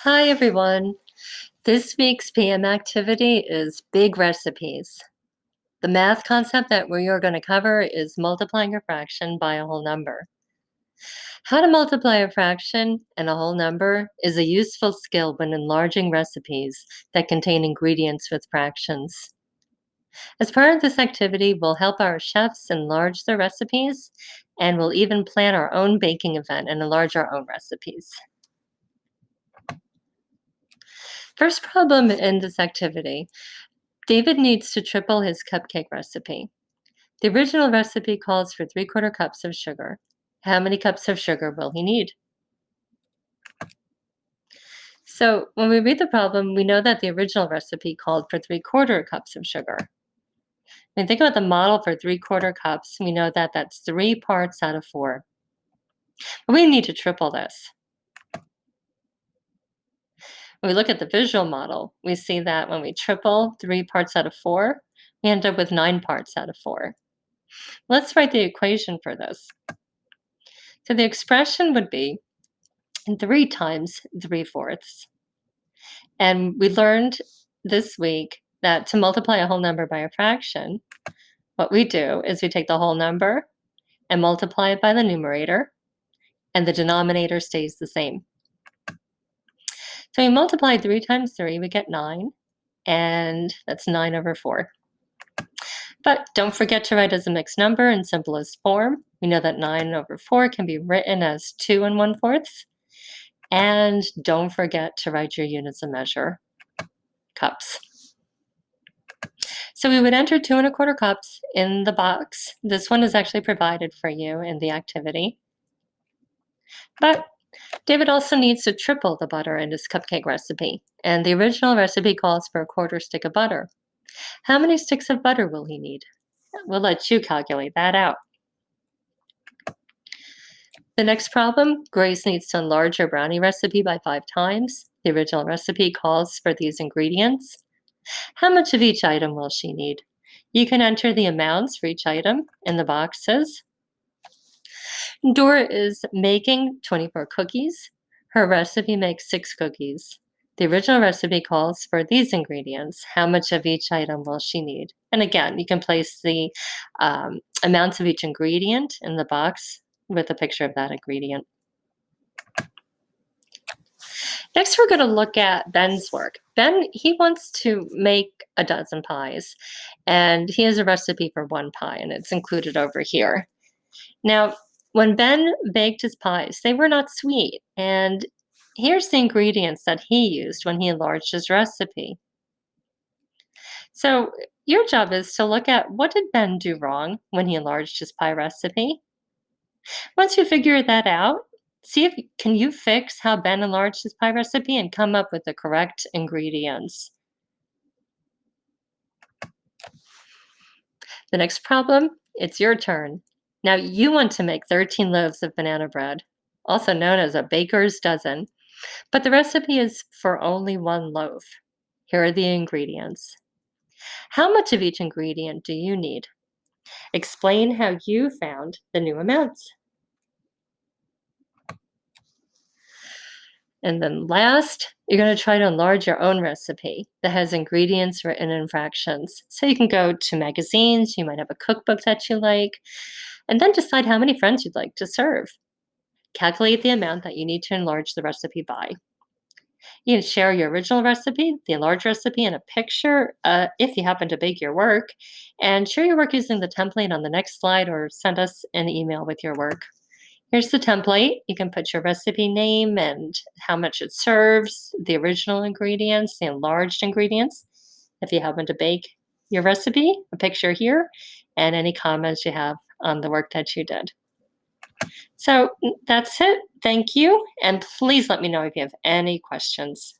Hi, everyone. This week's PM activity is big recipes. The math concept that we are going to cover is multiplying a fraction by a whole number. How to multiply a fraction and a whole number is a useful skill when enlarging recipes that contain ingredients with fractions. As part of this activity, we'll help our chefs enlarge their recipes, and we'll even plan our own baking event and enlarge our own recipes. First problem in this activity. David needs to triple his cupcake recipe. The original recipe calls for 3/4 cups of sugar. How many cups of sugar will he need? So when we read the problem, we know that the original recipe called for 3/4 cups of sugar. When we think about the model for 3/4 cups, we know that that's 3 parts out of 4. But we need to triple this. When we look at the visual model, we see that when we triple 3 parts out of 4, we end up with 9 parts out of 4. Let's write the equation for this. So the expression would be 3 times 3/4. And we learned this week that to multiply a whole number by a fraction, what we do is we take the whole number and multiply it by the numerator, and the denominator stays the same. So we multiply 3 times 3, we get 9, and that's 9 over 4. But don't forget to write as a mixed number in simplest form. We know that 9 over 4 can be written as 2 1/4. And don't forget to write your units of measure, cups. So we would enter 2 1/4 cups in the box. This one is actually provided for you in the activity. But David also needs to triple the butter in his cupcake recipe, and the original recipe calls for a 1/4 stick of butter. How many sticks of butter will he need? We'll let you calculate that out. The next problem, Grace needs to enlarge her brownie recipe by 5 times. The original recipe calls for these ingredients. How much of each item will she need? You can enter the amounts for each item in the boxes. Dora is making 24 cookies. Her recipe makes 6 cookies. The original recipe calls for these ingredients. How much of each item will she need? And again, you can place the amounts of each ingredient in the box with a picture of that ingredient. Next, we're going to look at Ben's work. Ben, he wants to make a dozen pies, and he has a recipe for 1 pie, and it's included over here. Now, when Ben baked his pies, they were not sweet, and here's the ingredients that he used when he enlarged his recipe. So your job is to look at what did Ben do wrong when he enlarged his pie recipe. Once you figure that out, see if can you fix how Ben enlarged his pie recipe and come up with the correct ingredients. The next problem, it's your turn. Now you want to make 13 loaves of banana bread, also known as a baker's dozen, but the recipe is for only 1 loaf. Here are the ingredients. How much of each ingredient do you need? Explain how you found the new amounts. And then last, you're going to try to enlarge your own recipe that has ingredients written in fractions. So you can go to magazines, you might have a cookbook that you like, and then decide how many friends you'd like to serve. Calculate the amount that you need to enlarge the recipe by. You can share your original recipe, the enlarged recipe, and a picture if you happen to bake your work, and share your work using the template on the next slide or send us an email with your work. Here's the template. You can put your recipe name and how much it serves, the original ingredients, the enlarged ingredients. If you happen to bake your recipe, a picture here, and any comments you have on the work that you did. So that's it. Thank you. And please let me know if you have any questions.